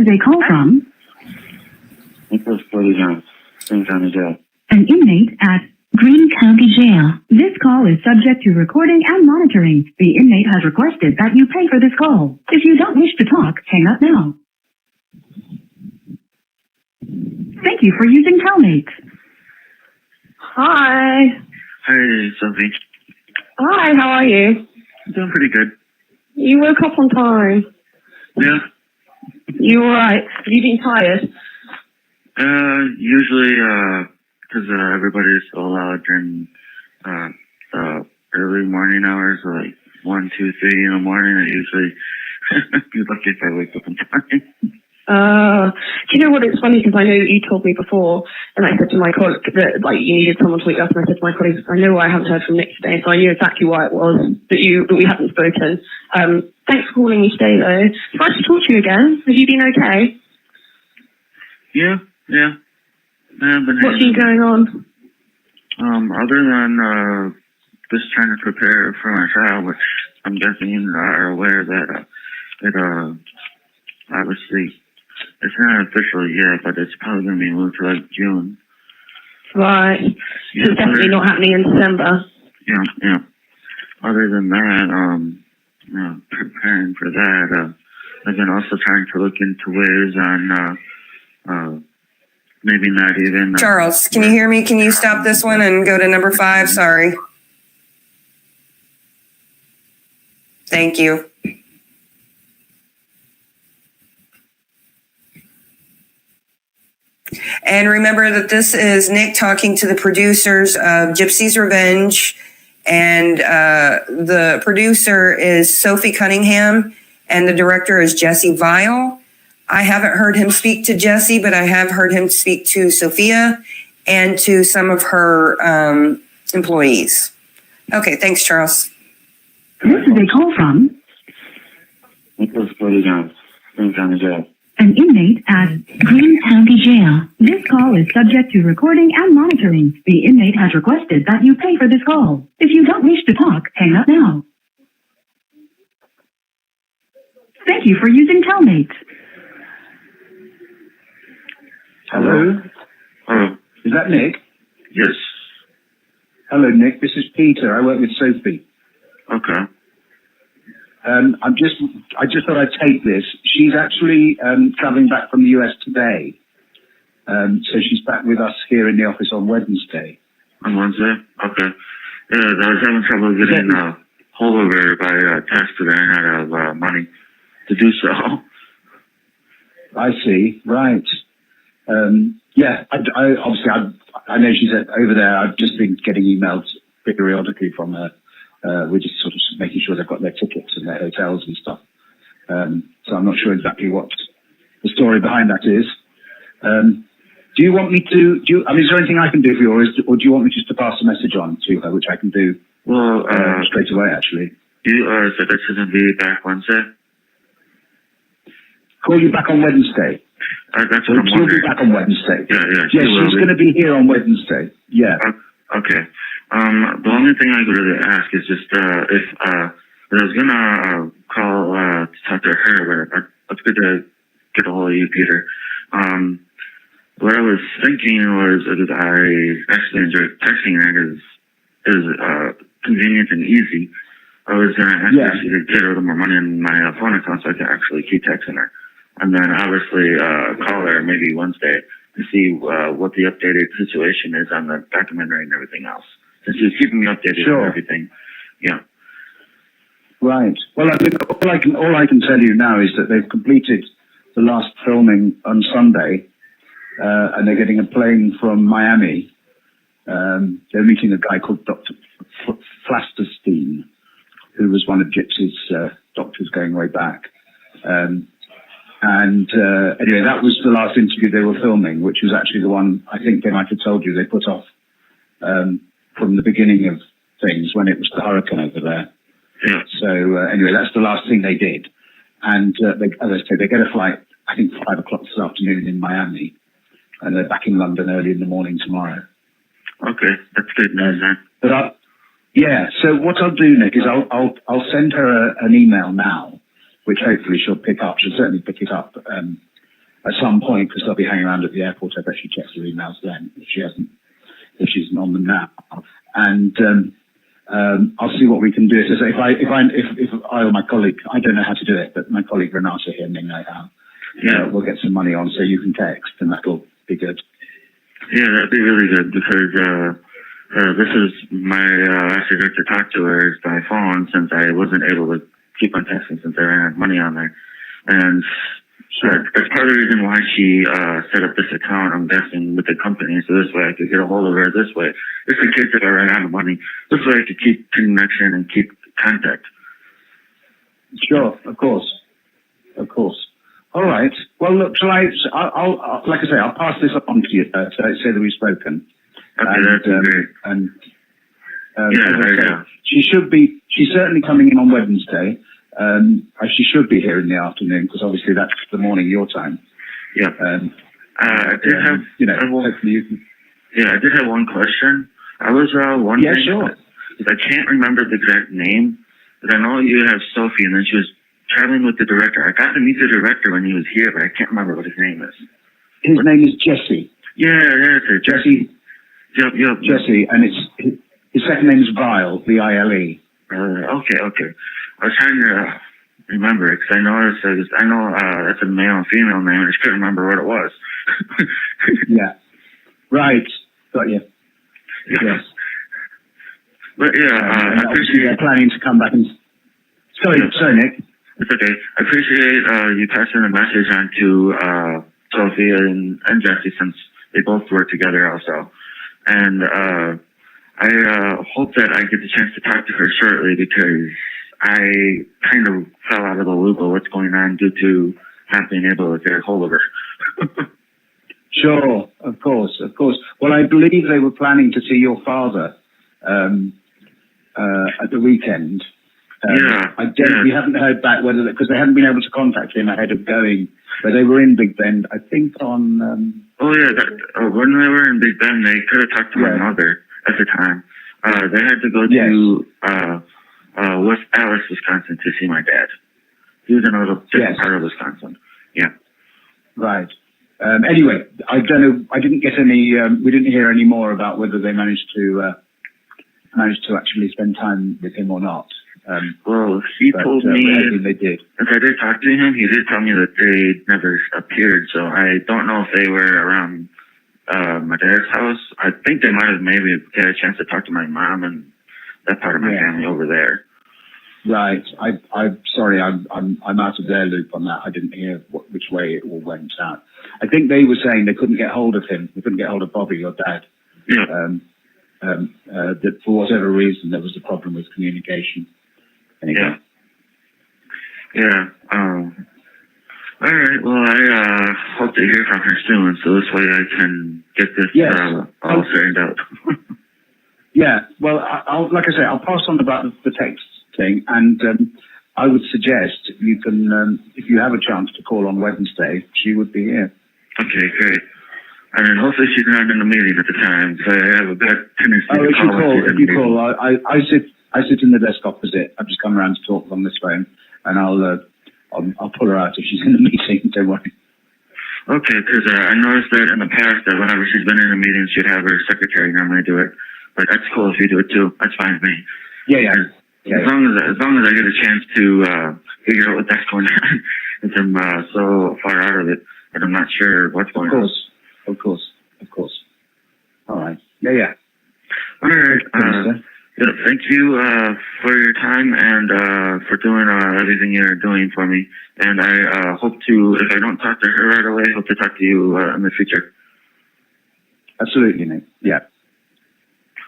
is a call from Nicholas Godejohn, Spring County Jail. an inmate at Greene County Jail. This call is subject to recording and monitoring. The inmate has requested that you pay for this call. If you don't wish to talk, hang up now. Thank you for using Telmate. Hi. Hey, Sophie. Hi, how are you? I'm doing pretty good. You woke up on time. Yeah. You alright? Have you been tired? Usually, because everybody's still out during the early morning hours, so like 1, 2, 3 in the morning. I usually be lucky if I wake up in time. Do you know what? It's funny because I know you told me before, and I said to my colleague that like you needed someone to wake up, and I said to my colleagues, I know I haven't heard from Nick today, so I knew exactly why it was that we hadn't spoken. Thanks for calling me today, though. It's nice to talk to you again. Have you been okay? Yeah. What's been going on? Other than just trying to prepare for my trial, which I'm guessing you are aware that it obviously it's not official yet, but it's probably going to be moved to like June. Right. Yeah, So it's definitely not happening in December. Yeah. Other than that, preparing for that, I've been also trying to look into ways on maybe not even. Charles, can you hear me? Can you stop this one and go to number 5? Sorry. Thank you. And remember that this is Nick talking to the producers of Gypsy's Revenge. And the producer is Sophie Cunningham, and the director is Jesse Vile. I haven't heard him speak to Jesse, but I have heard him speak to Sophia and to some of her employees. Okay, thanks, Charles. This is a call from Nicholas Godejohn, Spring County Jail. an inmate at Greene County Jail. This call is subject to recording and monitoring. The inmate has requested that you pay for this call. If you don't wish to talk, hang up now. Thank you for using Telmate. Hello? Hello. Is that Nick? Yes. Hello, Nick. This is Peter. I work with Sophie. Okay. I just thought I'd take this. She's actually traveling back from the US today. So she's back with us here in the office on Wednesday. On Wednesday? Okay. Yeah, I was having trouble getting hold of her by text today. I ran out of money to do so. I see. Right. I know she's over there. I've just been getting emails periodically from her. We're just sort of making sure they've got their tickets and their hotels and stuff. So I'm not sure exactly what the story behind that is. Do you want me to? Is there anything I can do for you, or do you want me just to pass a message on to her, which I can do straight away? Actually, you said that she's going to be back Wednesday. Call you back on Wednesday. That's what I'm wondering. She'll be back on Wednesday. Yeah. She's going to be here on Wednesday. Yeah. Okay. The only thing I could really ask is just if I was gonna call to talk to her, but it's good to get a hold of you, Peter. What I was thinking was that I actually enjoyed texting her because it was convenient and easy. I was gonna ask her if she could get a little more money in my phone account so I could actually keep texting her, and then obviously call her maybe Wednesday to see what the updated situation is on the documentary and everything else. Since she's keeping me updated on everything. Yeah. Right. Well, all I can tell you now is that they've completed the last filming on Sunday, and they're getting a plane from Miami. They're meeting a guy called Dr. Flasterstein, who was one of Gypsy's doctors going way back. Anyway, that was the last interview they were filming, which was actually the one I think they might have told you they put off from the beginning of things when it was the hurricane over there. Yeah. So anyway, that's the last thing they did. And as I said, they get a flight, I think 5 o'clock this afternoon in Miami, and they're back in London early in the morning tomorrow. Okay, that's good news then. But so what I'll do, Nick, is I'll send her an email now, which hopefully she'll pick up. She'll certainly pick it up at some point, because they'll be hanging around at the airport. I bet she checks her emails then if she's on them now. And I'll see what we can do. So if I or my colleague, I don't know how to do it, but my colleague Renata here, we'll get some money on so you can text, and that'll be good. Yeah, that'd be really good because this is my last chance to talk to her is by phone since I wasn't able to keep on texting since I ran out of money on there. And that's part of the reason why she set up this account, I'm guessing, with the company. So this way I could get a hold of her this way. Just in case if I ran out of money. This way I could keep connection and keep contact. Sure, of course. Of course. All right. Well, look, I'll like I say, I'll pass this on to you, say that we've spoken. Okay, that's great. And yeah. She's certainly coming in on Wednesday. She should be here in the afternoon because obviously that's the morning your time. Yeah. I did have, hopefully you can. Yeah, I did have one question. I was wondering. Yeah, sure. I can't remember the exact name, but I know you have Sophie, and then she was traveling with the director. I got to meet the director when he was here, but I can't remember what his name is. His name is Jesse. Yeah, that's it. Jesse. Yep. Jesse, and his second name is Vile, V-I-L-E. Okay. I was trying to remember it because I know that's a male and female name. I just couldn't remember what it was. Yeah. Right. Got you. Yeah. Yes. But yeah, I appreciate. They're planning to come back and. Sorry, Nick. It's okay. I appreciate you passing the message on to Sophia and Jesse since they both work together also. And I hope that I get the chance to talk to her shortly because I kind of fell out of the loop of what's going on due to not being able to get a hold of her. Sure, of course. Well, I believe they were planning to see your father at the weekend. We haven't heard back whether because they hadn't been able to contact him ahead of going. But they were in Big Bend, I think, on. When they were in Big Bend, they could have talked to my mother at the time. They had to go to West Allis, Wisconsin, to see my dad. He was in a different part of Wisconsin. Yeah. Right. Anyway, I don't know. I didn't get any. We didn't hear any more about whether they managed to actually spend time with him or not. Well, he told me they did. If I did talk to him, he did tell me that they never appeared. So I don't know if they were around my dad's house. I think they might have maybe had a chance to talk to my mom and that part of my family over there. Right. I'm sorry. I'm out of their loop on that. I didn't hear which way it all went out. I think they were saying they couldn't get hold of him. They couldn't get hold of Bobby, your dad. Yeah. That for whatever reason there was a problem with communication. Anyway. Yeah. All right. Well, I hope to hear from her soon, so this way I can get this all straightened out. Yeah. Well, like I say, I'll pass on about the text thing, and I would suggest you can, if you have a chance to call on Wednesday, she would be here. Okay, great. And hopefully she's not in the meeting at the time, because I have a bad tendency to call. If you call, I sit in the desk opposite. I've just come around to talk on this phone, and I'll pull her out if she's in the meeting. Don't worry. Okay, because I noticed that in the past that whenever she's been in a meeting, she'd have her secretary normally do it. But that's cool if you do it too. That's fine with me. Yeah. As long as I get a chance to figure out what that's going on, since I'm so far out of it that I'm not sure what's going on. Of course. All right. Yeah. All right. Thank you for your time and for doing everything you're doing for me. And I hope to, if I don't talk to her right away, hope to talk to you in the future. Absolutely, Nick. Yeah.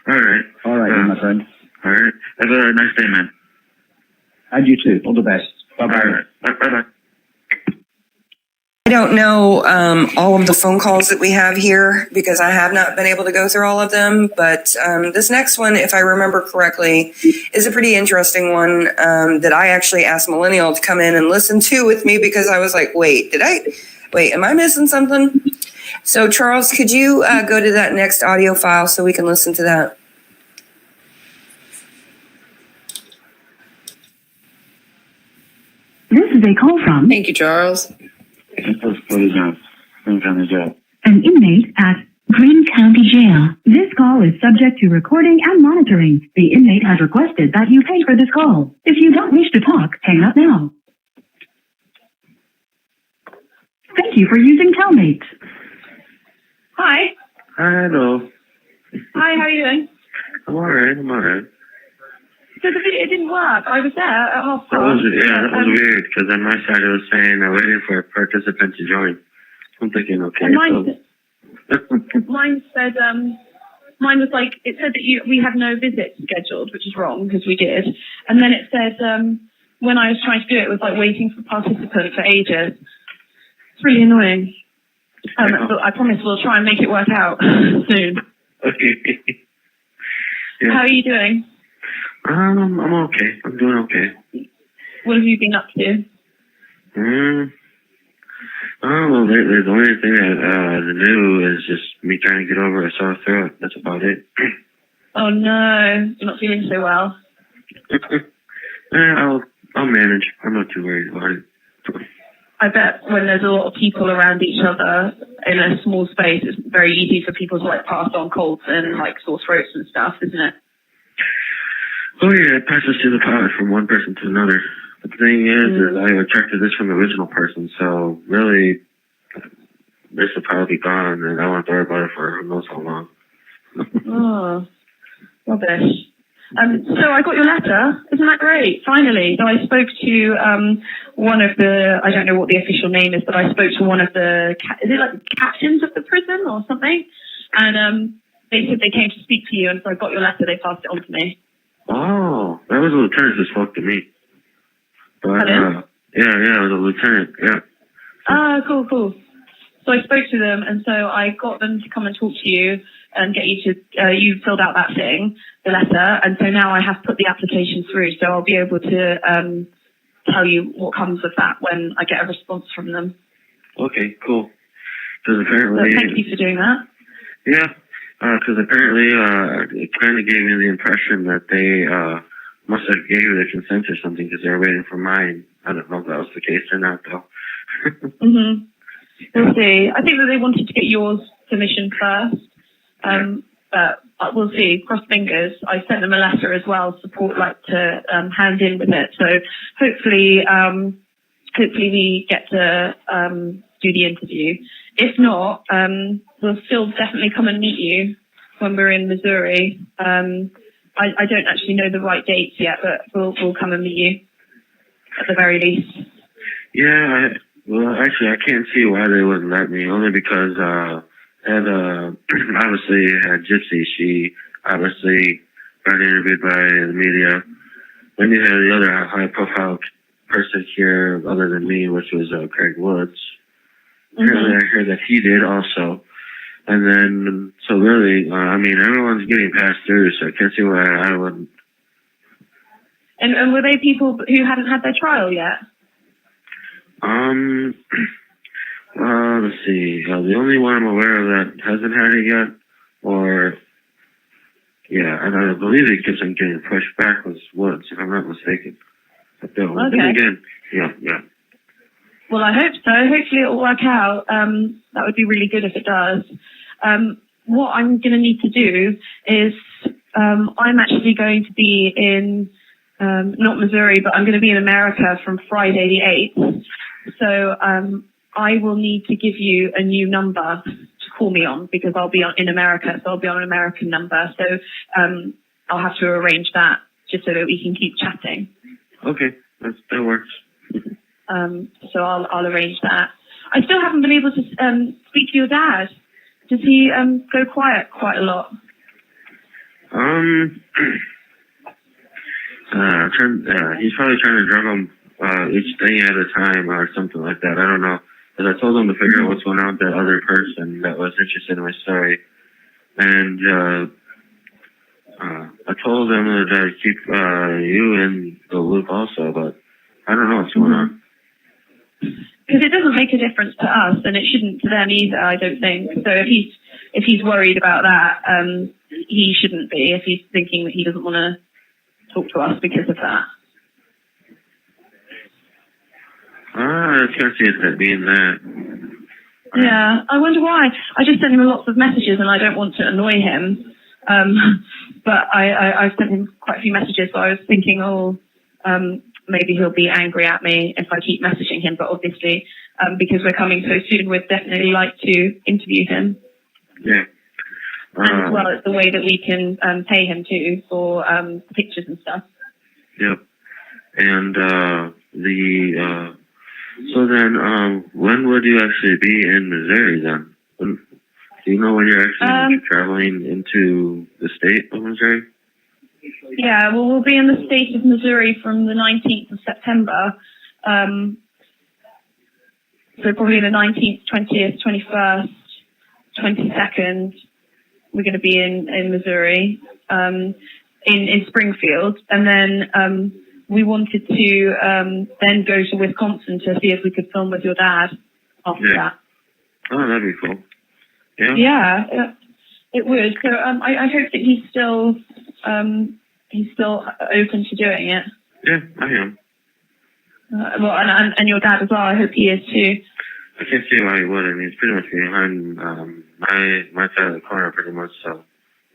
All right, my friend. All right. Have a nice day, man. And you too. All the best. Bye-bye. All right. Bye-bye. I don't know all of the phone calls that we have here because I have not been able to go through all of them. But this next one, if I remember correctly, is a pretty interesting one that I actually asked Millennial to come in and listen to with me because I was like, wait, am I missing something? So Charles, could you go to that next audio file so we can listen to that? This is a call from. Thank you, Charles. Godejohn, Green County Jail. An inmate at Green County Jail. This call is subject to recording and monitoring. The inmate has requested that you pay for this call. If you don't wish to talk, hang up now. Thank you for using Telmate. Hi. Hello. Hi, how are you doing? I'm alright. So it didn't work. I was there at half That past. was weird, because on my side it was saying waiting for a participant to join. I'm thinking, okay. And mine said, mine was like, it said that we had no visits scheduled, which is wrong, because we did. And then it said, when I was trying to do it, it was like waiting for participants for ages. It's really annoying. But I promise we'll try and make it work out soon. Okay. Yeah. How are you doing? I'm okay. I'm doing okay. What have you been up to? Well, lately the only thing that new is just me trying to get over a sore throat. That's about it. Oh no, you're not feeling so well. I'll manage. I'm not too worried about it. I bet when there's a lot of people around each other in a small space, it's very easy for people to like pass on colds and like sore throats and stuff, isn't it? Oh yeah, it passes through the pod from one person to another. The thing is I attracted this from the original person, so really, this will probably be gone, and I won't worry about it for who knows how long. Oh, rubbish. So I got your letter. Isn't that great? Finally. So I spoke to one of the, I don't know what the official name is, but I spoke to one of the, is it like captains of the prison or something? And they said they came to speak to you, and so I got your letter. They passed it on to me. Oh, that was a lieutenant who spoke to me. But, yeah, it was a lieutenant, yeah. Ah, cool. So I spoke to them, and so I got them to come and talk to you and get you to, you filled out that thing, the letter, and so now I have put the application through, so I'll be able to tell you what comes of that when I get a response from them. Okay, cool. Because apparently... So thank you for doing that. Yeah, because apparently it kind of gave me the impression that they must have gave the consent or something because they were waiting for mine. I don't know if that was the case or not, though. We'll see. I think that they wanted to get yours submission first, but we'll see. Cross fingers. I sent them a letter as well, support like to hand in with it. So hopefully we get to do the interview. If not, we'll still definitely come and meet you when we're in Missouri. I don't actually know the right dates yet, but we'll come and meet you at the very least. Yeah, well, actually, I can't see why they wouldn't let me, only because obviously had Gypsy. She obviously got interviewed by the media. Then you had the other high-profile person here other than me, which was Craig Woods. Apparently, I heard that he did also. And then, so really, I mean, everyone's getting passed through, so I can't see why I wouldn't. And were they people who hadn't had their trial yet? Let's see. The only one I'm aware of that hasn't had it yet, and I believe it keeps on getting pushed back was Woods, if I'm not mistaken. But then again, yeah. Well, I hope so. Hopefully it'll work out. That would be really good if it does. What I'm going to need to do is I'm actually going to be in, not Missouri, but I'm going to be in America from Friday the 8th. So I will need to give you a new number to call me on because I'll be in America, so I'll be on an American number. So I'll have to arrange that just so that we can keep chatting. Okay, that works. So I'll arrange that. I still haven't been able to speak to your dad. Does he go quiet quite a lot? He's probably trying to drug him each thing at a time or something like that. I don't know. Because I told him to figure out what's going on with that other person that was interested in my story. And I told him that I'd keep you in the loop also, but I don't know what's going on. Because it doesn't make a difference to us, and it shouldn't to them either, I don't think. So if he's worried about that, he shouldn't be. If he's thinking that he doesn't want to talk to us because of that. I can't see it being that. Yeah, I wonder why. I just sent him lots of messages, and I don't want to annoy him. But I've sent him quite a few messages, so I was thinking, maybe he'll be angry at me if I keep messaging him. But obviously, because we're coming so soon, we'd definitely like to interview him. Yeah. And as well, it's the way that we can pay him too for pictures and stuff. Yep. And so then, when would you actually be in Missouri then? Do you know when you're actually traveling into the state of Missouri? Yeah, well, we'll be in the state of Missouri from the 19th of September. So probably the 19th, 20th, 21st, 22nd, we're going to be in Missouri, in Springfield. And then we wanted to then go to Wisconsin to see if we could film with your dad after that. Oh, that'd be cool. Yeah. Yeah, it would. So I hope that he's still open to doing it. Yeah, I am. Well, and your dad as well. I hope he is too. I can't see why he wouldn't. He's pretty much behind my side of the corner, pretty much. So,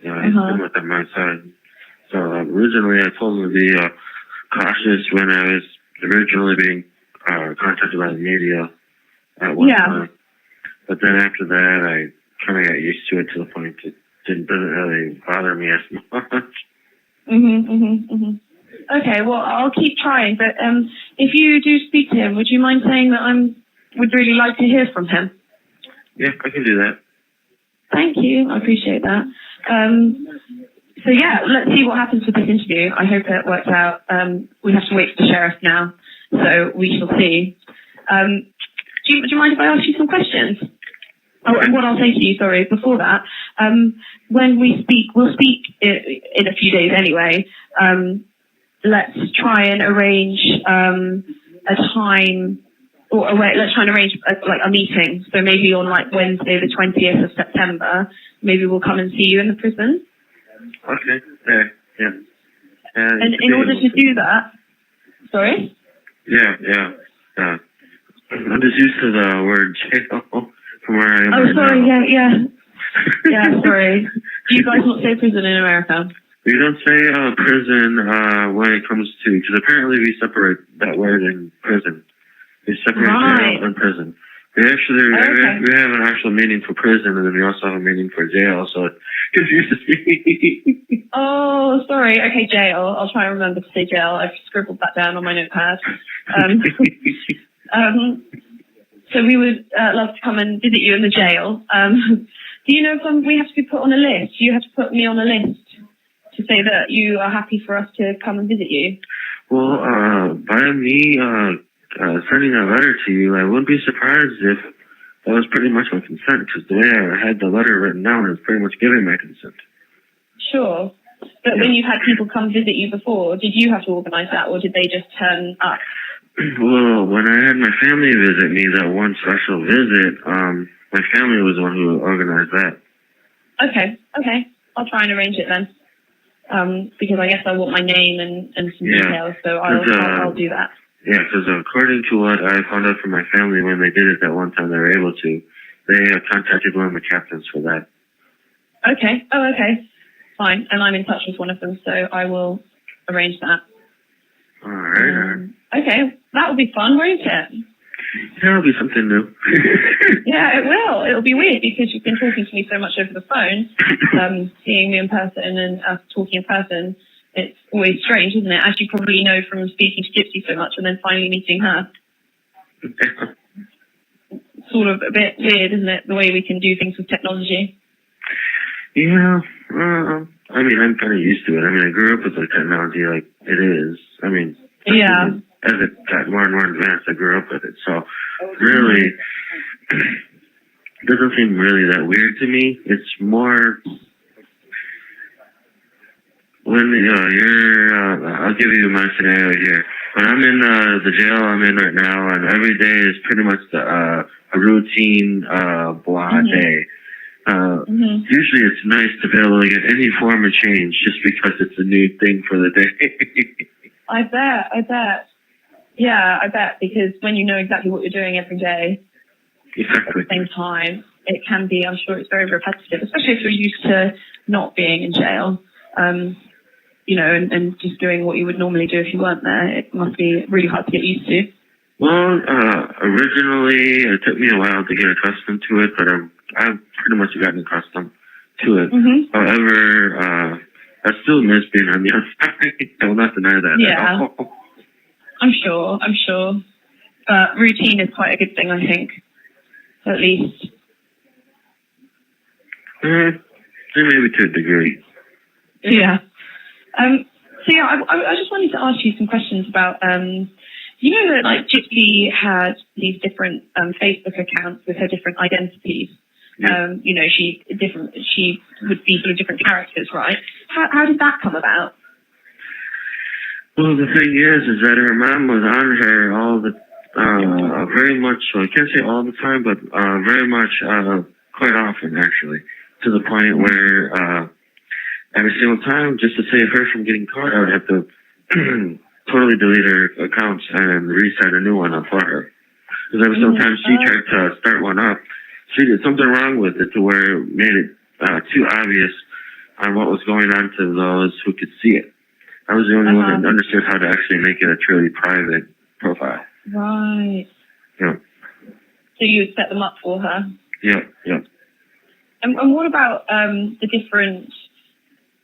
you know, he's been with my side. So originally, I told him to be cautious when I was originally being contacted by the media at one time. But then after that, I kind of got used to it to the point it doesn't really bother me as much. Okay, well, I'll keep trying. But if you do speak to him, would you mind saying that would really like to hear from him? Yeah, I can do that. Thank you. I appreciate that. So yeah, let's see what happens with this interview. I hope it works out. We have to wait for the sheriff now, so we shall see. Do you mind if I ask you some questions? Oh, and what I'll say to you, sorry, before that, when we speak, we'll speak in a few days anyway. Let's try and arrange a time, let's try and arrange a meeting. So maybe on like Wednesday, the 20th of September, maybe we'll come and see you in the prison. Okay. Yeah. And in order to do that, sorry? Yeah. I'm just used to the word jail from where I am. Oh, right sorry. now. Yeah. Yeah, sorry. Do you guys not say prison in America? We don't say prison when it comes to, because apparently we separate that word in prison. We separate jail and prison. We actually we have an actual meaning for prison, and then we also have a meaning for jail, so it confuses me. Oh, sorry. Okay, jail. I'll try and remember to say jail. I've scribbled that down on my notepad. So we would love to come and visit you in the jail. Do you know if we have to be put on a list? Do you have to put me on a list to say that you are happy for us to come and visit you? Well, by me sending a letter to you, I wouldn't be surprised if that was pretty much my consent, because the way I had the letter written down is pretty much giving my consent. Sure. But when you've had people come visit you before, did you have to organise that, or did they just turn up? Well, when I had my family visit me, that one special visit, my family was the one who organized that. Okay. I'll try and arrange it then. Because I guess I want my name and some details, so I'll do that. Yeah, because according to what I found out from my family when they did it that one time they were able to, they contacted one of the captains for that. Okay. Oh, okay. Fine. And I'm in touch with one of them, so I will arrange that. All right. Okay. That will be fun, won't it? Yeah, it'll be something new. Yeah, it will. It'll be weird because you've been talking to me so much over the phone, seeing me in person and us talking in person. It's always strange, isn't it? As you probably know from speaking to Gypsy so much and then finally meeting her. Sort of a bit weird, isn't it? The way we can do things with technology. Yeah. I mean, I'm kind of used to it. I mean, I grew up with the technology like it is. I mean, yeah. As it got more and more advanced, I grew up with it. So, really, it doesn't seem really that weird to me. It's more when I'll give you my scenario here. When I'm in the jail I'm in right now, and every day is pretty much a routine blah day. Usually it's nice to be able to get any form of change just because it's a new thing for the day. I bet. Yeah, I bet, because when you know exactly what you're doing every day Exactly. at the same time, it can be, I'm sure it's very repetitive, especially if you're used to not being in jail, you know, and just doing what you would normally do if you weren't there. It must be really hard to get used to. Well, originally it took me a while to get accustomed to it, but I've pretty much gotten accustomed to it. Mm-hmm. However, I still miss being on the outside. I will not deny that. Yeah. I'm sure. Routine is quite a good thing, I think, at least. Maybe to a degree. Yeah. So yeah, I just wanted to ask you some questions about, you know that like Gypsy had these different Facebook accounts with her different identities. Yeah. You know, she would be sort of different characters, right? How did that come about? Well, the thing is that her mom was on her all the, very much, well, I can't say all the time, but very much, quite often, actually, to the point where every single time, just to save her from getting caught, I would have to totally delete her accounts and reset a new one up for her. Because every single time she tried to start one up, she did something wrong with it to where it made it too obvious on what was going on to those who could see it. I was the only one that understood how to actually make it a truly private profile. Right. Yeah. So you would set them up for her? Yeah. And what about the different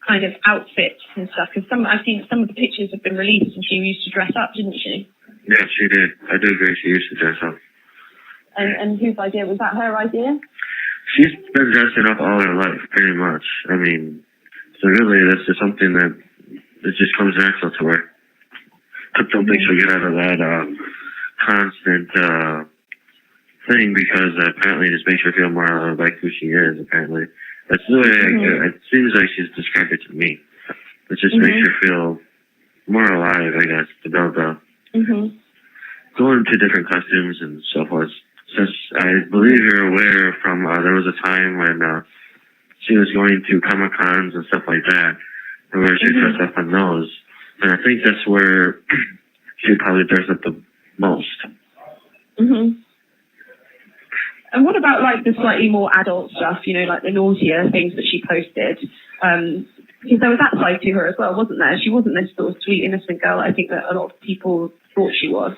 kind of outfits and stuff? Because I've seen some of the pictures have been released, and she used to dress up, didn't she? Yeah, she did. I do agree. She used to dress up. And whose idea? Was that her idea? She's been dressing up all her life, pretty much. I mean, so really, that's just something that it just comes natural to her. I don't think she'll get out of that constant thing, because apparently it just makes her feel more like who she is, apparently. That's the way it seems like she's described it to me. It just makes her feel more alive, I guess, to be able to go into different costumes and so forth. Since I believe you're aware from, there was a time when she was going to Comic-Cons and stuff like that, and where she dressed up on those. And I think that's where she'd probably dress up the most. And what about like the slightly more adult stuff, you know, like the naughtier things that she posted? Because there was that side to her as well, wasn't there? She wasn't this sort of sweet, innocent girl I think that a lot of people thought she was.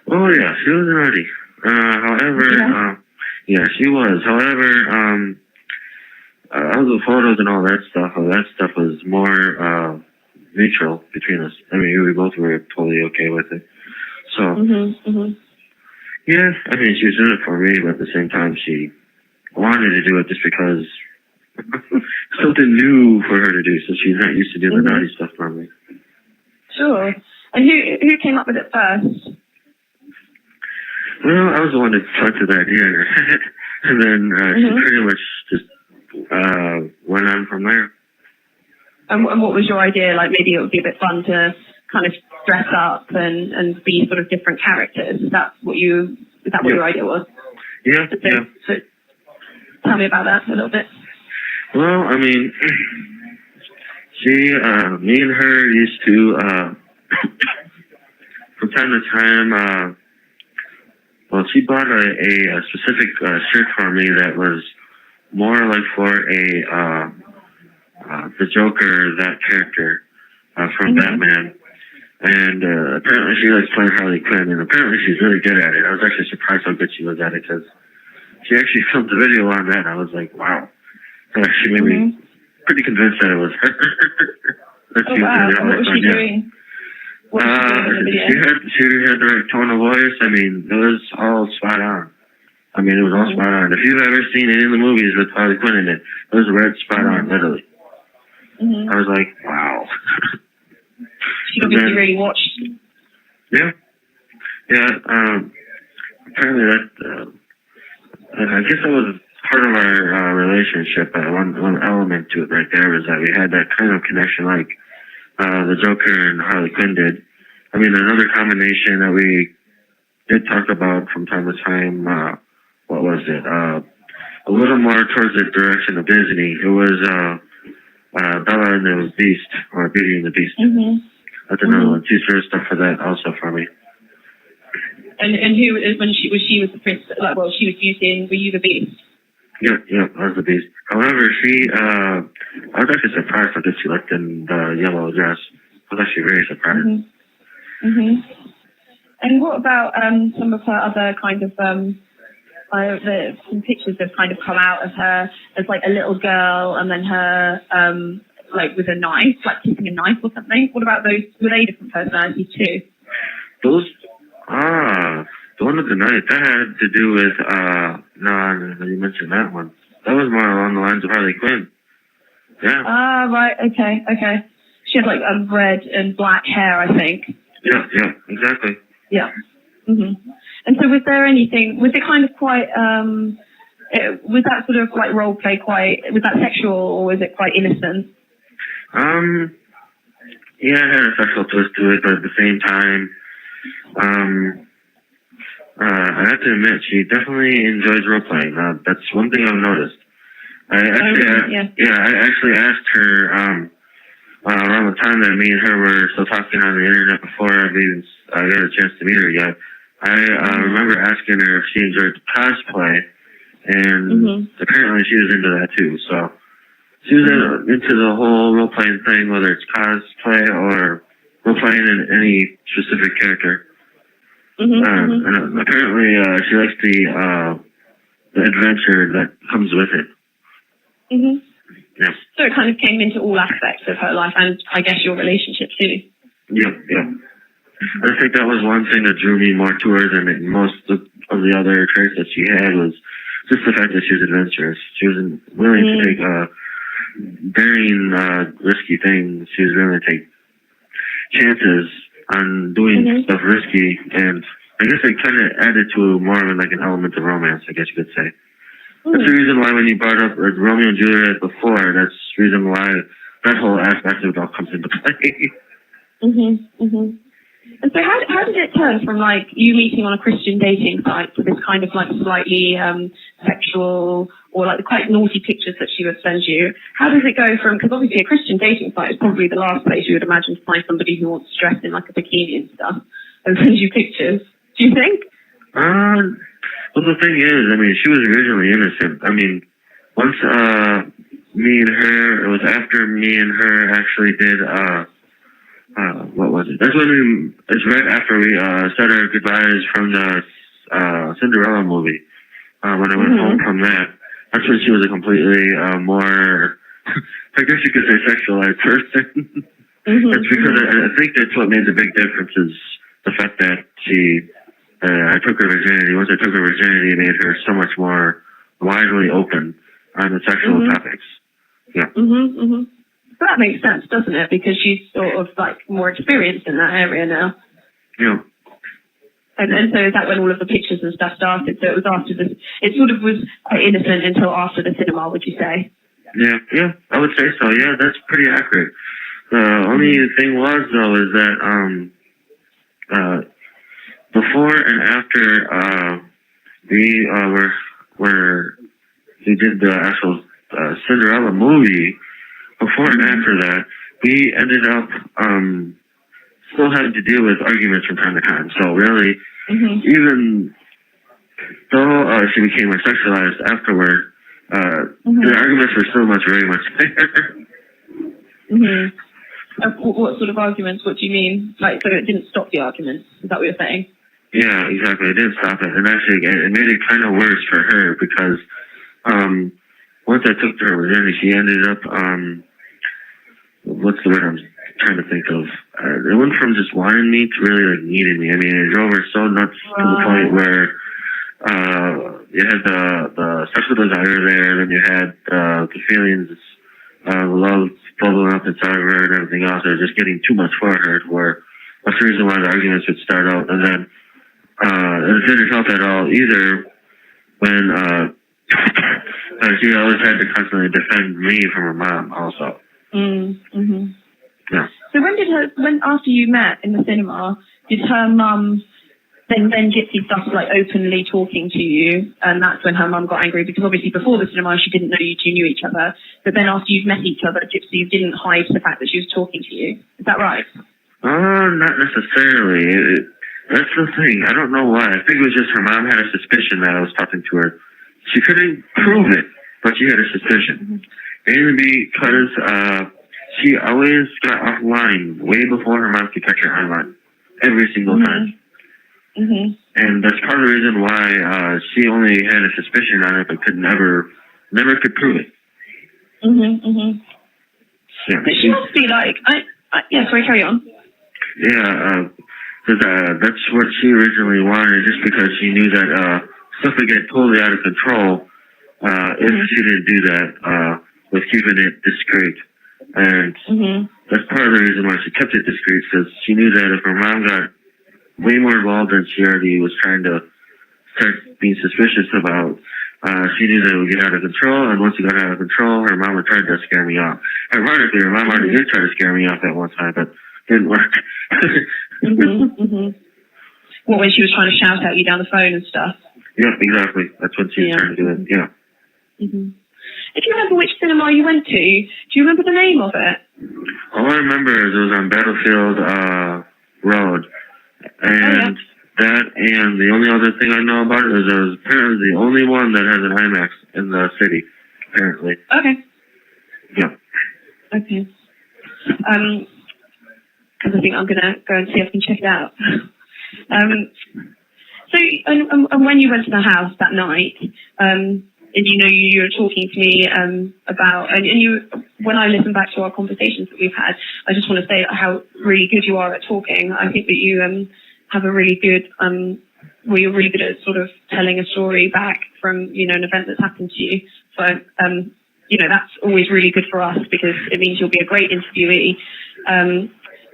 Oh, yeah, she was naughty. However, yeah, she was. However, all the photos and all that stuff was more neutral between us. I mean, we both were totally okay with it. So, yeah, I mean, she was doing it for me, but at the same time, she wanted to do it just because something new for her to do, so she's not used to doing the naughty stuff for me. Sure. And who came up with it first? Well, I was the one that planted the idea in her head, and then she pretty much just went on from there. And what was your idea? Like, maybe it would be a bit fun to kind of dress up and be sort of different characters. Is that what your idea was? Yeah. So tell me about that a little bit. Well, I mean, me and her used to, from time to time, well, she bought a specific shirt for me that was more like for the Joker, that character from Batman. And apparently she likes playing Harley Quinn, and apparently she's really good at it. I was actually surprised how good she was at it, because she actually filmed the video on that, and I was like, wow. That actually made me pretty convinced that it was her. That she was really what was she doing? She had the right tone of voice. I mean, it was all spot on. I mean, it was all spot on. If you've ever seen any of the movies with Harley Quinn in it, it was right spot on, literally. I was like, wow. She obviously really watched. Yeah. Apparently that, I guess that was part of our relationship. One element to it right there was that we had that kind of connection like the Joker and Harley Quinn did. I mean, another combination that we did talk about from time to time, what was it? A little more towards the direction of Disney. It was Bella and the Beast, or Beauty and the Beast. That's another one. She served stuff for that also for me. And who when she was the prince? Like, well, she was using. Were you the beast? Yeah, I was the beast. However, I was actually surprised that she looked in the yellow dress. I was actually very surprised. And what about some of her other kind of some pictures have kind of come out of her as like a little girl, and then her like with a knife, like kissing a knife or something. What about those? Were they different personalities too? Those the one with the knife, that had to do with no, you mentioned that one. That was more along the lines of Harley Quinn. Yeah. Ah, right. Okay. She had like red and black hair, I think. Yeah, exactly. Yeah. And so was there anything, was it kind of quite, was that sort of like role play was that sexual or was it quite innocent? Yeah, it had a sexual twist to it, but at the same time, I have to admit, she definitely enjoys role playing. That's one thing I've noticed. I actually asked her, around the time that me and her were still talking on the internet before I even got a chance to meet her yet. I remember asking her if she enjoyed cosplay, and apparently she was into that too. So she was into the whole role playing thing, whether it's cosplay or role playing in any specific character. And apparently she likes the adventure that comes with it. Yeah. So it kind of came into all aspects of her life, and I guess your relationship too. Yeah. I think that was one thing that drew me more to her than most of the other traits that she had, was just the fact that she was adventurous. She was willing to take daring, risky things. She was willing to take chances on doing stuff risky, and I guess it kind of added to more of like an element of romance, I guess you could say. That's the reason why when you brought up Romeo and Juliet before, that's the reason why that whole aspect of it all comes into play. And so how did it turn from like you meeting on a Christian dating site to this kind of like slightly sexual or like the quite naughty pictures that she would send you? How does it go from, because obviously a Christian dating site is probably the last place you would imagine to find somebody who wants to dress in like a bikini and stuff and send you pictures. Do you think? Well, the thing is, I mean, she was originally innocent. I mean, once me and her, it was after me and her actually did, what was it? That's when it's right after we said our goodbyes from the Cinderella movie. When I went home from that, that's when she was a completely more, I guess you could say, sexualized person. That's because I think that's what made the big difference, is the fact that I took her virginity. Once I took her virginity, it made her so much more widely open on the sexual topics. Yeah. So that makes sense, doesn't it? Because she's sort of like more experienced in that area now. Yeah. And so is that when all of the pictures and stuff started? So it was after this. It sort of was quite innocent until after the cinema, would you say? Yeah, I would say so. Yeah, that's pretty accurate. The only thing was, though, is that before and after we did the actual Cinderella movie, before and after that, we ended up still having to deal with arguments from time to time. So really, even though she became more sexualized afterward, the arguments were still very much there. What sort of arguments? What do you mean? Like, so it didn't stop the arguments? Is that what you're saying? Yeah, exactly. It didn't stop it. And actually, it made it kind of worse for her because once I took her virginity, she ended up, what's the word I'm trying to think of? It went from just wanting me to really like needing me. I mean, it drove her so nuts to the point where you had the sexual desire there, then you had the feelings, love bubbling up inside of her and everything else. It was just getting too much for her, where that's the reason why the arguments would start out. And then it didn't help at all either when she always had to constantly defend me from her mom also. Yeah. So when after you met in the cinema, did her mum then Gypsy started like openly talking to you, and that's when her mum got angry, because obviously before the cinema she didn't know you two knew each other, but then after you've met each other, Gypsy didn't hide the fact that she was talking to you. Is that right? Not necessarily. That's the thing. I don't know why. I think it was just her mom had a suspicion that I was talking to her. She couldn't prove it, but she had a suspicion. Mainly because she always got offline way before her mom could catch her online. Every single time. And that's part of the reason why she only had a suspicion on it, but never could prove it. Yeah. But she must be like, yeah, sorry, carry on. Yeah, because that's what she originally wanted, just because she knew that stuff would get totally out of control if she didn't do that, with keeping it discreet. And that's part of the reason why she kept it discreet, because she knew that if her mom got way more involved than she already was trying to start being suspicious about, she knew that it would get out of control, and once it got out of control, her mom would try to scare me off. Ironically, her mom already did try to scare me off at one time, but didn't work. What, when she was trying to shout at you down the phone and stuff? Yeah, exactly. That's when she was trying to do it, yeah. Do you remember which cinema you went to? Do you remember the name of it? All I remember is it was on Battlefield Road. And that, and the only other thing I know about it is it was apparently the only one that has an IMAX in the city, apparently. Okay. Yeah. Okay. Because I think I'm going to go and see if I can check it out. So, and when you went to the house that night, and you were talking to me about, and you, when I listen back to our conversations that we've had, I just want to say how really good you are at talking. I think that you have a really good, well, you're really good at sort of telling a story back from, an event that's happened to you. So, that's always really good for us because it means you'll be a great interviewee.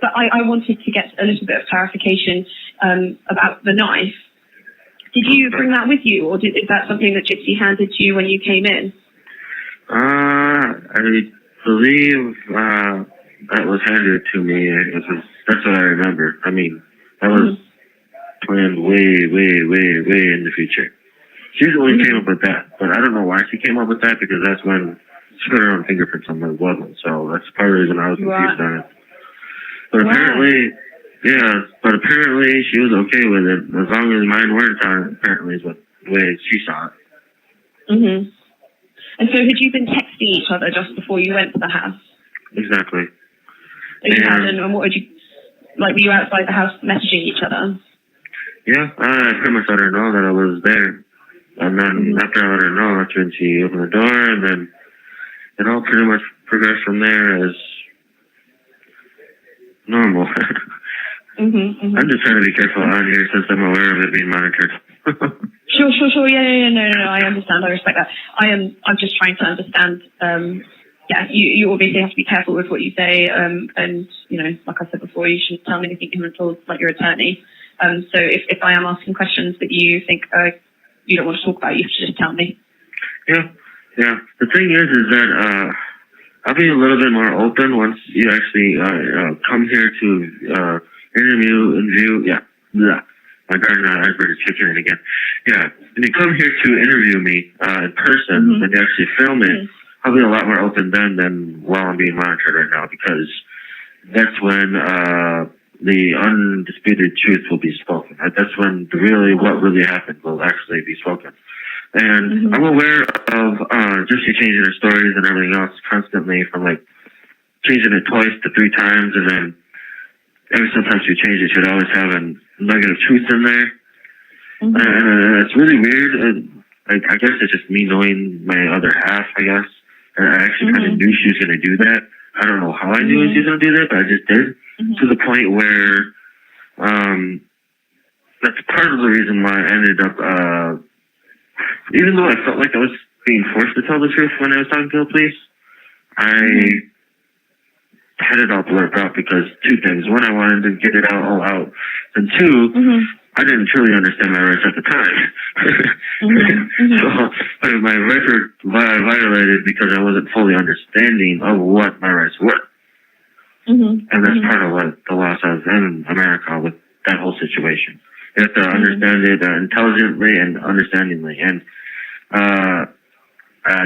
But I wanted to get a little bit of clarification about the knife. Did you bring that with you, or is that something that Gypsy handed to you when you came in? I believe that was handed to me. That's what I remember. I mean, that was planned way in the future. She only came up with that, but I don't know why she came up with that, because that's when she put her own fingerprints on my wasn't. So that's part of the reason I was confused on it. But apparently she was okay with it, as long as mine weren't on it, apparently is the way she saw it. And so had you been texting each other just before you went to the house? Exactly. So you had, and what did you, were you outside the house messaging each other? Yeah, I pretty much let her know that I was there. And then after I let her know, that's when she opened the door, and then it all pretty much progressed from there as normal. I'm just trying to be careful on here since I'm aware of it being monitored. Sure. Yeah. No. I understand. I respect that. I'm just trying to understand. You obviously have to be careful with what you say. And like I said before, you shouldn't tell me anything until your attorney. So if I am asking questions that you think you don't want to talk about, you have to just tell me. Yeah. The thing is that I'll be a little bit more open once you actually come here to interview. Yeah. My garden iceberg is kicking in again. Yeah. When you come here to interview me in person, when you actually film it, I'll be a lot more open then than while I'm being monitored right now, because that's when the undisputed truth will be spoken. That's when what really happened will actually be spoken. And I'm aware of Gypsy changing her stories and everything else constantly, from changing it twice to 3 times, and then every sometimes she change it, she'd always have a nugget of truth in there. And it's really weird. And I guess it's just me knowing my other half, I guess. And I actually kind of knew she was going to do that. I don't know how I knew she was going to do that, but I just did. To the point where that's part of the reason why I ended up, even though I felt like I was being forced to tell the truth when I was talking to the police, I had it all blurred out because 2 things. 1, I wanted to get it all out. And 2, I didn't truly understand my rights at the time. So my rights were violated because I wasn't fully understanding of what my rights were. And that's part of what the law says in America with that whole situation. You have to understand it intelligently and understandingly. And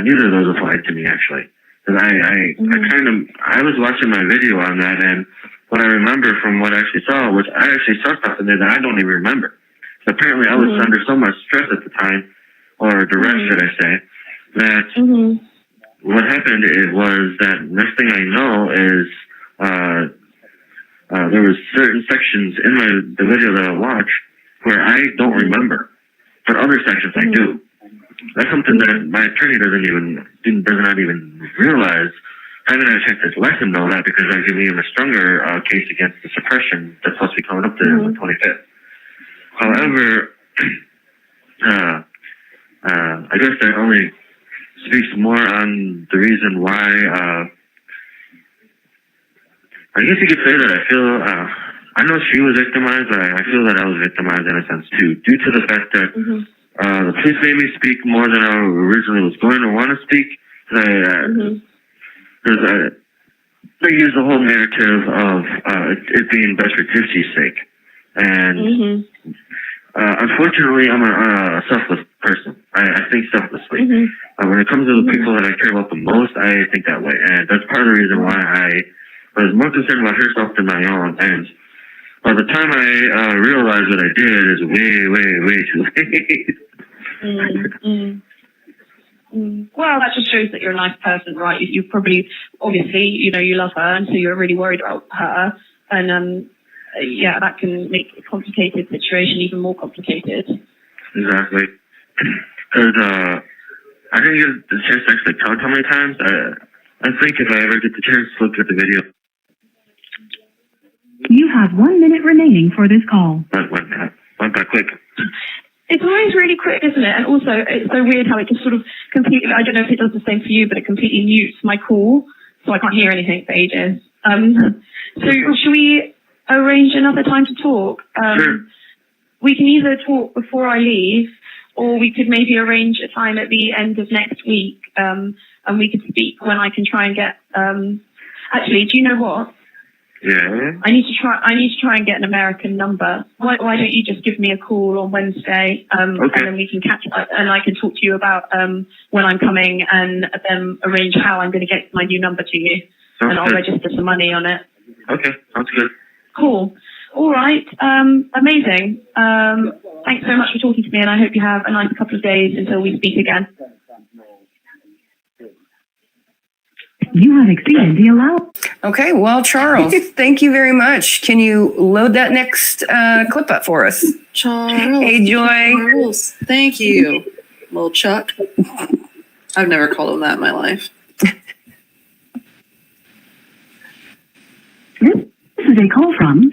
neither of those applied to me, actually. 'Cause I was watching my video on that, and what I remember from what I actually saw was I actually saw something there that I don't even remember. So apparently I was under so much stress at the time, or duress, should I say, that what happened was that next thing I know is there was certain sections in the video that I watched where I don't remember, but other sections I do. That's something that my attorney does not even realize. I haven't had a chance to let him know that because that gives me a stronger case against the suppression that's supposed to be coming up to the 25th. However, I guess that only speaks more on the reason why. I guess you could say that I feel. I know she was victimized, but I feel that I was victimized in a sense too, due to the fact that the police made me speak more than I originally was going to want to speak. They use the whole narrative of it being best for Gypsy's sake, and unfortunately, I'm a selfless person. I think selflessly. When it comes to the people that I care about the most, I think that way, and that's part of the reason why I was more concerned about herself than my own. And by the time I realized what I did is way too late. Well, that just shows that you're a nice person, right? You probably, obviously, you love her, and so you're really worried about her. And yeah, that can make a complicated situation even more complicated. Exactly. Because I didn't get the chance to actually count how many times. I think if I ever get the chance to look at the video. You have 1 minute remaining for this call. That went by quick. It's always really quick, isn't it? And also, it's so weird how it just sort of completely, I don't know if it does the same for you, but it completely mutes my call, so I can't hear anything for ages. So should we arrange another time to talk? Sure. We can either talk before I leave, or we could maybe arrange a time at the end of next week, and we could speak when I can try and get, actually, do you know what? Yeah. I need to try and get an American number. Why don't you just give me a call on Wednesday, and then we can catch up, and I can talk to you about when I'm coming, and then arrange how I'm going to get my new number to you, and I'll register some money on it. Okay, sounds good. Cool. All right. Amazing. Thanks so much for talking to me, and I hope you have a nice couple of days until we speak again. You have exceeded the allowed. Okay, well, Charles, thank you very much. Can you load that next clip up for us? Charles. Hey, Joy. Charles. Thank you, little Chuck. I've never called him that in my life. This is a call from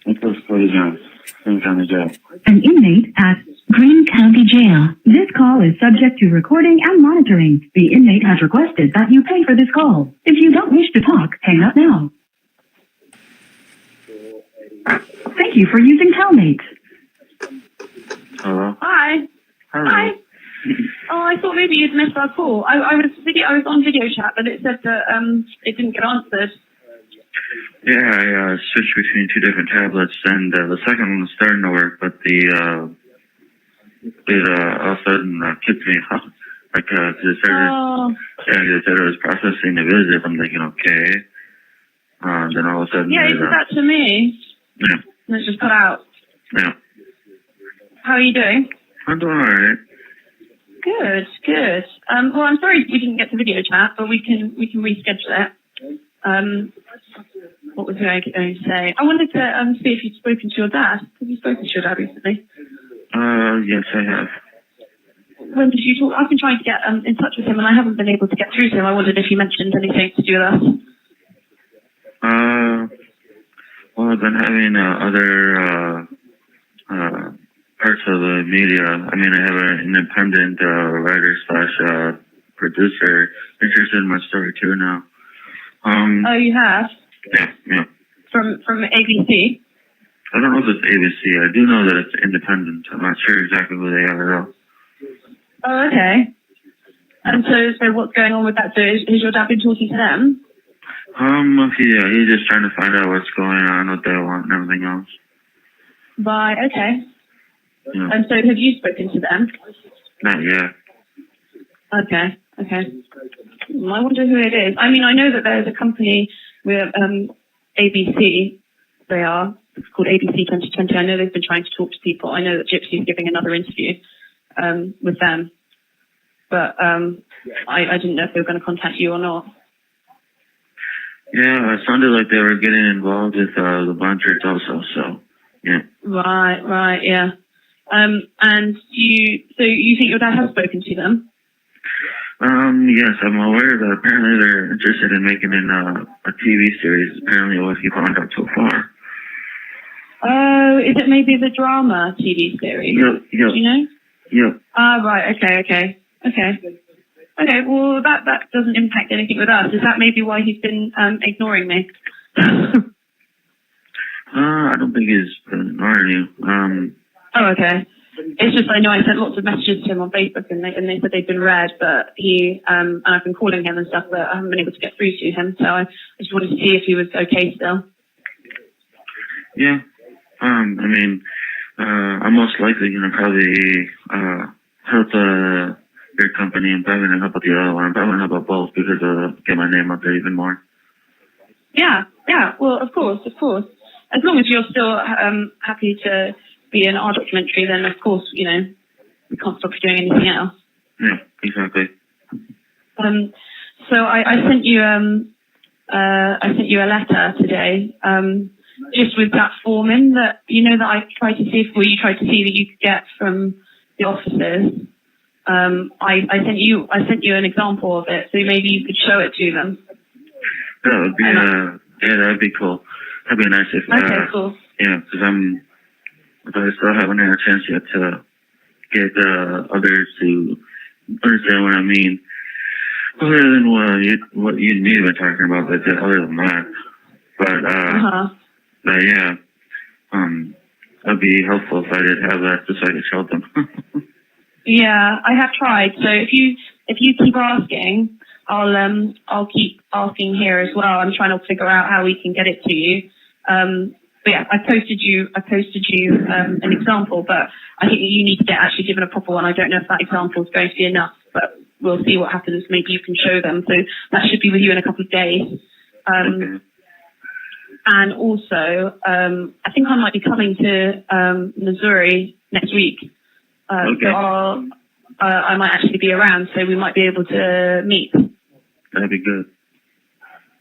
Godejohn, Green County Jail. an inmate at Green County Jail. This call is subject to recording and monitoring. The inmate has requested that you pay for this call. If you don't wish to talk, hang up now. Thank you for using Telmate. Hello? Hi. Hello. Hi. Oh, I thought maybe you'd missed our call. I was on video chat, but it said that it didn't get answered. Yeah, I switched between two different tablets, and the second one was starting to work, but it all of a sudden kicked me off. Like, cause it said it was processing the visit. I'm thinking, okay. Then all of a sudden, Yeah, it did that to me. Yeah. And it's just cut out. Yeah. How are you doing? I'm doing alright. Good. Well, I'm sorry we didn't get to video chat, but we can reschedule it. What was I going to say? I wanted to see if you'd spoken to your dad. Have you spoken to your dad recently? Yes, I have. When did you talk? I've been trying to get in touch with him, and I haven't been able to get through to him. I wondered if he mentioned anything to do with us. Well, I've been having other parts of the media. I mean, I have an independent writer / producer interested in my story too now. Oh, you have? Yeah. From ABC? I don't know if it's ABC. I do know that it's independent. I'm not sure exactly who they are though. Oh, okay. And so what's going on with that? So has your dad been talking to them? Yeah, he's just trying to find out what's going on, what they want, and everything else. Right, okay. Yeah. And so have you spoken to them? Not yet. Okay. I wonder who it is. I mean, I know that there's a company with ABC. It's called ABC 2020. I know they've been trying to talk to people. I know that Gypsy's giving another interview with them, but I didn't know if they were going to contact you or not. Yeah, it sounded like they were getting involved with the Bonchurch also. So yeah. Right, yeah. And you think your dad has spoken to them? Yes, I'm aware that apparently they're interested in making a TV series. Apparently, what he found out so far. Oh, is it maybe the drama TV series? Yep. Do you know? Yep. Right. Okay. Well, that doesn't impact anything with us. Is that maybe why he's been ignoring me? I don't think he's been ignoring you. Oh, okay. It's just I know I sent lots of messages to him on Facebook and they said they'd been read, but he and I've been calling him and stuff, but I haven't been able to get through to him. So I just wanted to see if he was okay still. Yeah. I mean, I'm most likely gonna probably help your company. I'm probably gonna help out the other one. I'm probably gonna help out both because get my name out there even more. Yeah. Well, of course. As long as you're still happy to be in our documentary, then of course, we can't stop you doing anything else. Yeah, exactly. So I sent you a letter today, just with that form in that that I tried to see that you could get from the officers. I sent you an example of it, so maybe you could show it to them. That would be that'd be cool. That'd be nice if okay, cool. Yeah, because I still haven't had a chance yet to get others to understand what I mean. Other than what you need to be talking about, but other than that. But yeah, that'd be helpful if I did have that, just so I could show them. Yeah, I have tried. So if you keep asking, I'll keep asking here as well. I'm trying to figure out how we can get it to you. But yeah, I posted you an example, but I think you need to get actually given a proper one. I don't know if that example is going to be enough, but we'll see what happens. Maybe you can show them. So that should be with you in a couple of days. Okay. And also, I think I might be coming to Missouri next week. Okay. So I might actually be around, so we might be able to meet. That'd be good.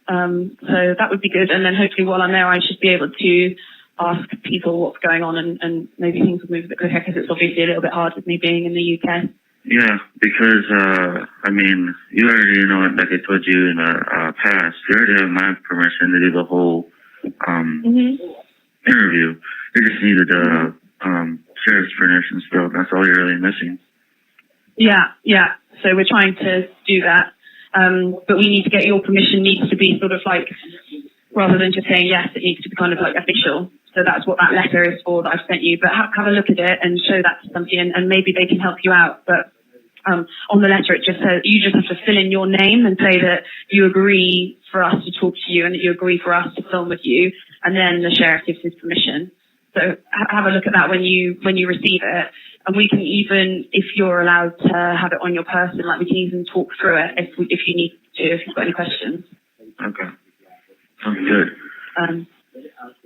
So that would be good. And then hopefully while I'm there, I should be able to ask people what's going on and maybe things will move a bit quicker because it's obviously a little bit hard with me being in the UK. Yeah, because, I mean, you already know, like I told you in the past, you already have my permission to do the whole interview. You just needed the sheriff's permission still. That's all you're really missing. Yeah. So we're trying to do that. But we need to get your permission needs to be sort of like, rather than just saying yes, it needs to be kind of like official. So that's what that letter is for that I've sent you. But have a look at it and show that to somebody and maybe they can help you out. But on the letter, it just says you just have to fill in your name and say that you agree for us to talk to you and that you agree for us to film with you. And then the sheriff gives his permission. So have a look at that when you receive it. And we can even, if you're allowed to have it on your person, like we can even talk through it if you need to, if you've got any questions. Okay. Sounds good.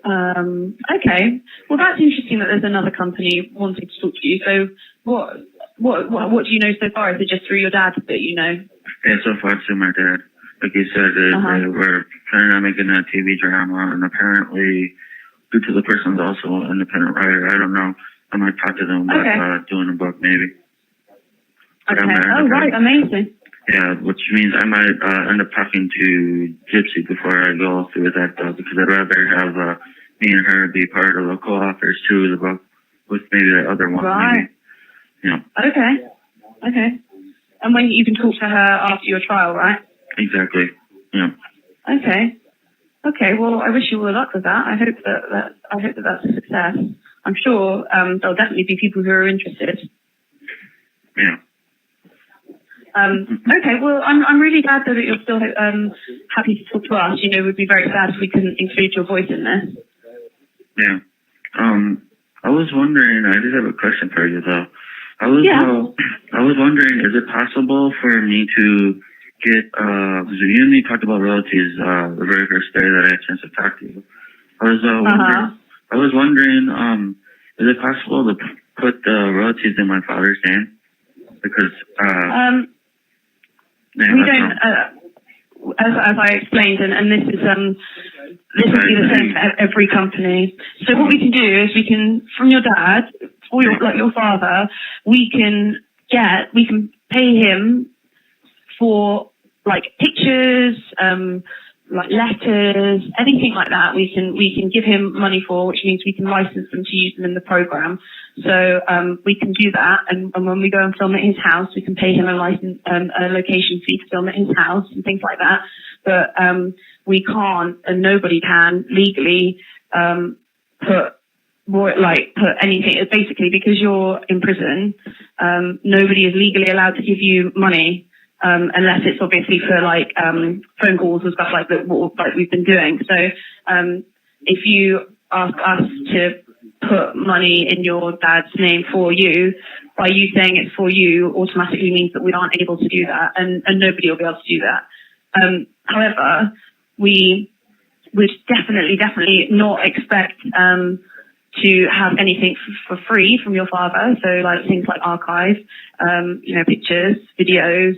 Okay. Well, that's interesting that there's another company wanting to talk to you. So what do you know so far? Is it just through your dad that you know? Yeah, so far it's through my dad. Like you said, they were planning on making a TV drama, and apparently, due to the person's also an independent writer, I don't know. I might talk to them about doing a book, maybe. Okay. Oh, right. Amazing. Yeah, which means I might end up talking to Gypsy before I go through with that, though, because I'd rather have me and her be part of the co-authors to the book with maybe the other one. Right. Maybe. Yeah. Okay. And when you can talk to her after your trial, right? Exactly. Yeah. Okay. Well, I wish you all the luck with that. I hope that that's a success. I'm sure there'll definitely be people who are interested. Yeah. Okay, well, I'm really glad that you're still happy to talk to us. We'd be very sad if we couldn't include your voice in this. Yeah. I was wondering, I did have a question for you, though. I was Yeah. I was wondering, is it possible for me to get because you and me talked about royalties the very first day that I had a chance to talk to you. I was wondering, is it possible to put the royalties in my father's name? Because we don't, as I explained, and this is this would be the same for every company. So what we can do is we can, from your dad or your father, we can pay him for like pictures, like letters, anything like that. We can give him money for, which means we can license them to use them in the program. So we can do that, and when we go and film at his house, we can pay him a location fee to film at his house and things like that. But we can't, and nobody can legally put anything. It's basically because you're in prison. Nobody is legally allowed to give you money. Unless it's obviously for like phone calls or stuff like that, like we've been doing. So if you ask us to put money in your dad's name for you, by you saying it's for you, automatically means that we aren't able to do that, and nobody will be able to do that. However, we would definitely not expect to have anything for free from your father. So like things like archive, pictures, videos.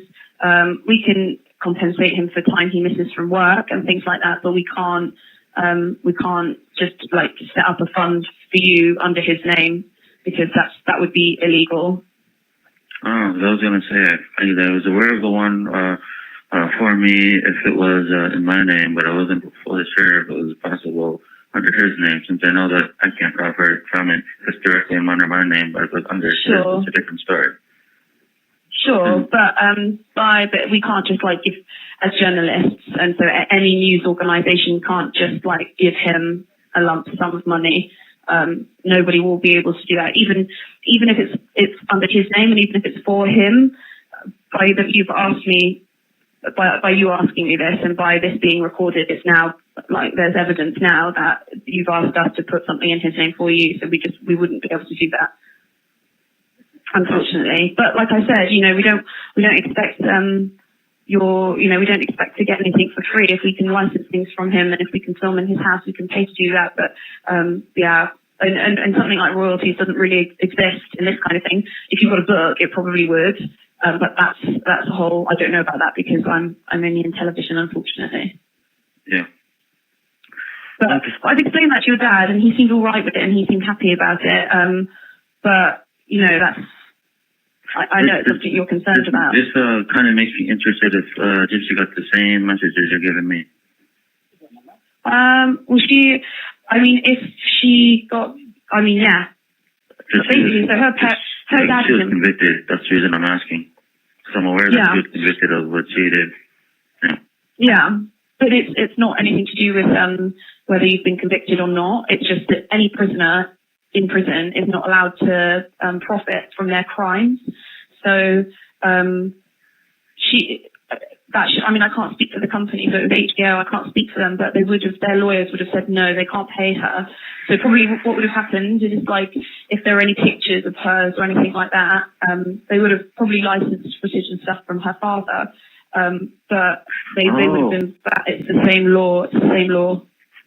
We can compensate him for time he misses from work and things like that, but we can't just like set up a fund for you under his name, because that would be illegal. Oh, I was going to say, I was aware of the one for me if it was in my name, but I wasn't fully sure if it was possible under his name, since I know that I can't profit from it. It's directly under my name, but if it was under his, it's a different story. Sure, but we can't just like give, as journalists, and so any news organisation can't just like give him a lump sum of money. Nobody will be able to do that, even if it's under his name, and even if it's for him. By you asking me this, and by this being recorded, it's now like there's evidence now that you've asked us to put something in his name for you, so we wouldn't be able to do that, unfortunately. But like I said, we don't expect we don't expect to get anything for free. If we can license things from him, and if we can film in his house, we can pay to do that. But and something like royalties doesn't really exist in this kind of thing. If you've got a book, it probably would, but that's a whole. I don't know about that because I'm only in television, unfortunately. Yeah. But I've explained that to your dad, and he seemed all right with it, and he seemed happy about it. But that's. I know it's something you're concerned about. This kind of makes me interested if Gypsy got the same messages you're giving me. If she got, yeah. Basically, so her dad. She was convicted. That's the reason I'm asking. So I'm aware that she was convicted of what she did. Yeah. Yeah, but it's not anything to do with whether you've been convicted or not. It's just that any prisoner in prison is not allowed to profit from their crimes. So I can't speak for the company, but with HBO, I can't speak for them, but their lawyers would have said no, they can't pay her. So probably what would have happened is like if there were any pictures of hers or anything like that, they would have probably licensed footage and stuff from her father. But they would have been. It's the same law. It's the same law.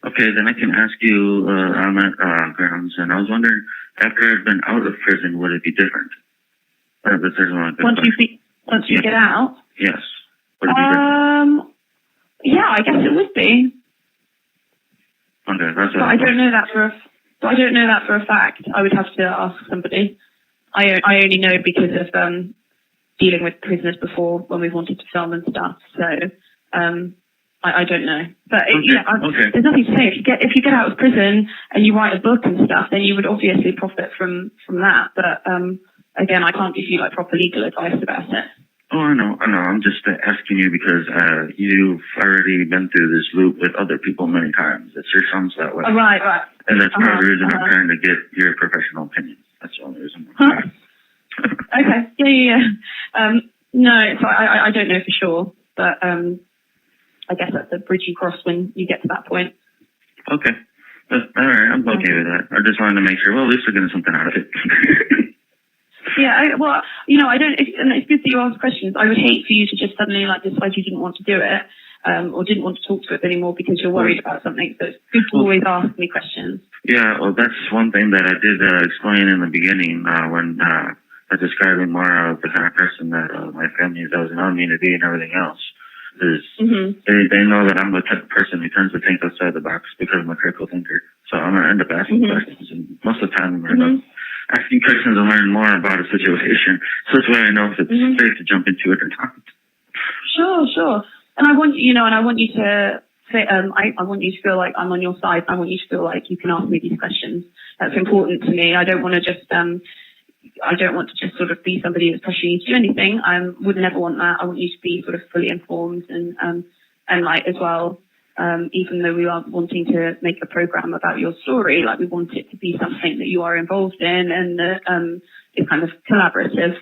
Okay, then I can ask you on that grounds, and I was wondering, after I've been out of prison, would it be different? Once you get out? Yes. Would it be different? Yeah, I guess it would be. Okay, that's what I don't know that for a fact. I would have to ask somebody. I only know because of dealing with prisoners before when we've wanted to film and stuff. So I don't know, but there's nothing to say. If you get out of prison and you write a book and stuff, then you would obviously profit from that. But again, I can't give you like proper legal advice about it. Oh, I know. I'm just asking you because you've already been through this loop with other people many times. It sure sounds that way. Oh, right. And that's part of the reason I'm trying to get your professional opinion. That's the only reason. Okay. Yeah. No, so I don't know for sure, but I guess that's a bridge you cross when you get to that point. Okay. All right. I'm okay with that. I just wanted to make sure. Well, at least we're getting something out of it. Yeah, well, you know, I don't, and it's good that you ask questions. I would hate for you to just suddenly like decide you didn't want to do it, or didn't want to talk to us anymore because you're worried about something. So it's good to always ask me questions. Yeah, well, that's one thing that I did explain in the beginning when I was describing more of the kind of person that my family has always known me to be and everything else. Is they know that I'm the type of person who tends to think outside the box because I'm a critical thinker. So I'm going to end up asking questions, and most of the time I'm going to end up asking questions and learn more about a situation. So that's why I know if it's safe to jump into it or not. Sure. And I want you to say, I want you to feel like I'm on your side. I want you to feel like you can ask me these questions. That's important to me. I don't want to just sort of be somebody that's pressuring you to do anything. I would never want that. I want you to be sort of fully informed and like as well, even though we are wanting to make a program about your story, like we want it to be something that you are involved in and that is kind of collaborative.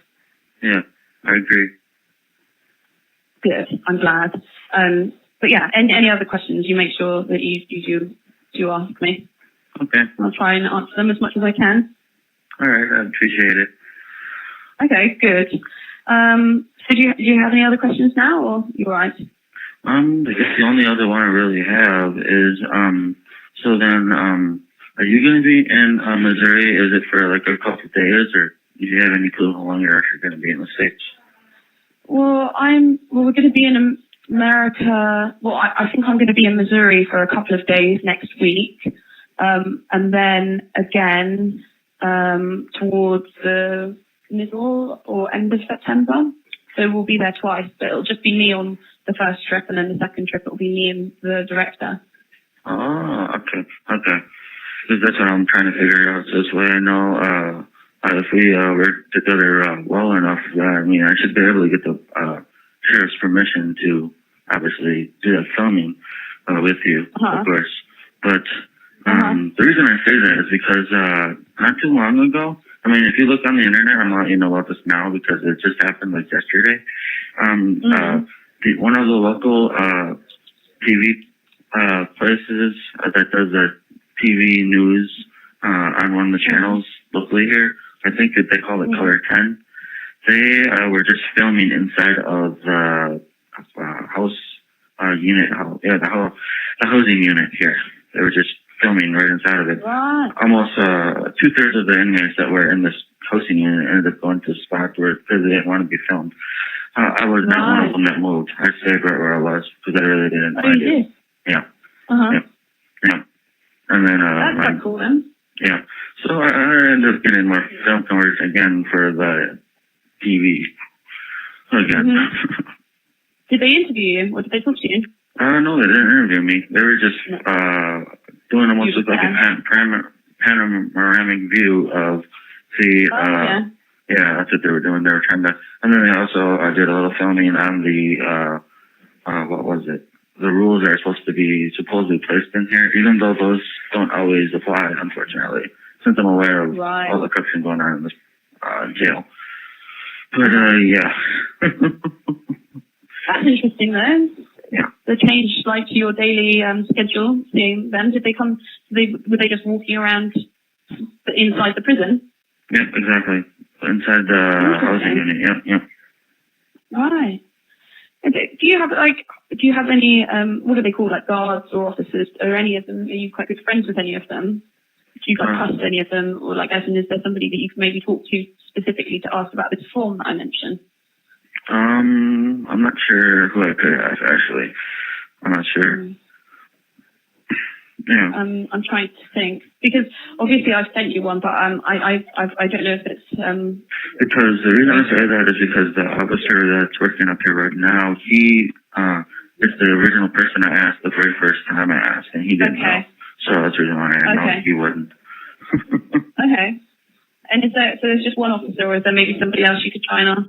Yeah, I agree. Good. I'm glad. But yeah, any other questions, you make sure that you do ask me. Okay. I'll try and answer them as much as I can. All right, I appreciate it. Okay, good. So do you have any other questions now, or you all right? I guess the only other one I really have is, so then, are you going to be in Missouri? Is it for like a couple of days, or do you have any clue how long you're actually going to be in the States? Well, we're going to be in America. Well, I think I'm going to be in Missouri for a couple of days next week. And then again, towards the middle or end of September. So we'll be there twice, but it'll just be me on the first trip, and then the second trip it'll be me and the director. Oh, okay. Because that's what I'm trying to figure out. So this way I know, if we work together well enough, I mean, I should be able to get the sheriff's permission to obviously do that filming with you, of course. But the reason I say that is because not too long ago, I mean, if you look on the internet, I'm letting you know about this now because it just happened like yesterday. One of the local TV places that does the TV news on one of the channels locally here, I think that they call it Color 10. They were just filming inside of the house unit, the housing unit here. They were just filming right inside of it. Right. Almost 2/3 of the inmates that were in this housing unit ended up going to the spot because they didn't want to be filmed. I was not one of them that moved. I stayed right where I was because I really didn't find it. Yeah. Yeah. And then that's quite cool then. Yeah. So I ended up getting more film cameras again for the TV. Again. Did they interview you, or did they talk to you? No, they didn't interview me. They were just doing almost like a panoramic view of the. Yeah, that's what they were doing. They were trying to, and then they also did a little filming on the what was it? The rules that are supposed to be supposedly placed in here, even though those don't always apply, unfortunately, since I'm aware of all the corruption going on in this jail. But yeah. That's interesting, though. Yeah. The change, like, to your daily schedule, seeing them, were they just walking around inside the prison? Yeah, exactly. Inside the housing unit, yeah. Right. Do you have any, what do they call, like, guards or officers, or any of them? Are you quite good friends with any of them? Do you trust any of them? Or, like, as in, is there somebody that you can maybe talk to specifically to ask about this form that I mentioned? I'm not sure who I could ask, actually. I'm not sure. Yeah. I'm trying to think, because obviously I've sent you one, but I don't know if it's because the reason I say that is because the officer that's working up here right now, he is the original person I asked the very first time I asked, and he didn't know. So that's the reason why I know he wouldn't. Okay. And so there's just one officer, or is there maybe somebody else you could try and ask?